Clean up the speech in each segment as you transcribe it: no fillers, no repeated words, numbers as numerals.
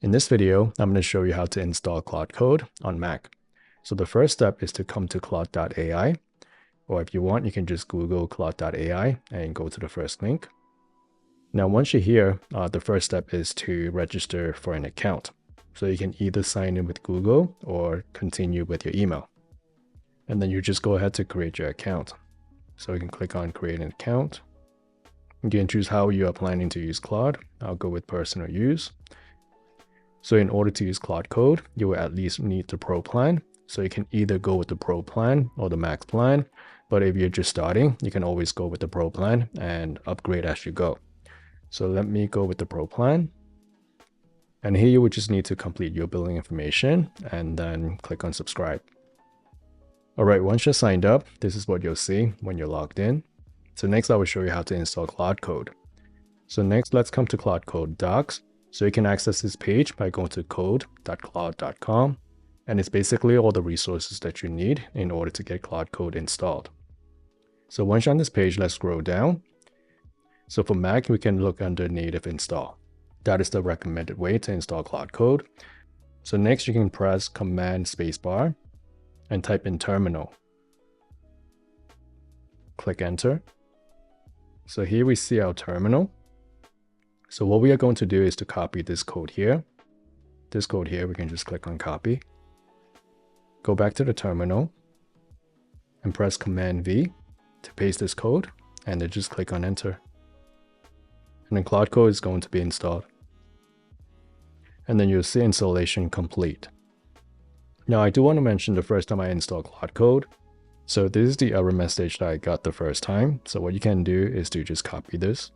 In this video, I'm going to show you how to install Claude Code on Mac. So the first step is to come to claude.ai, or if you want, you can just Google claude.ai and go to the first link. Now, once you're here, the first step is to register for an account. So you can either sign in with Google or continue with your email. And then you just go ahead to create your account. So you can click on create an account. You can choose how you are planning to use Claude. I'll go with personal use. So in order to use Claude Code, you will at least need the Pro plan. So you can either go with the Pro plan or the Max plan. But if you're just starting, you can always go with the Pro plan and upgrade as you go. So let me go with the Pro plan. And here you would just need to complete your billing information and then click on subscribe. All right, once you're signed up, this is what you'll see when you're logged in. So next I will show you how to install Claude Code. So next, let's come to Claude Code Docs. So you can access this page by going to code.claude.com. And it's basically all the resources that you need in order to get Claude Code installed. So once you're on this page, let's scroll down. So for Mac, we can look under native install. That is the recommended way to install Claude Code. So next you can press Command spacebar and type in terminal. Click enter. So here we see our terminal. So what we are going to do is to copy this code here. This code here, we can just click on copy. Go back to the terminal and press Command V to paste this code, and then just click on enter. And then Claude Code is going to be installed. And then you'll see installation complete. Now I do want to mention the first time I installed Claude Code. So this is the error message that I got the first time. So what you can do is to just copy this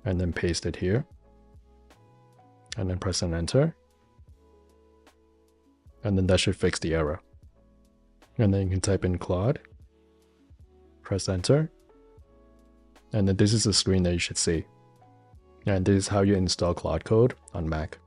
and then paste it here, and then press on enter. And then that should fix the error. And then you can type in Claude, press enter. And then this is the screen that you should see. And this is how you install Claude Code on Mac.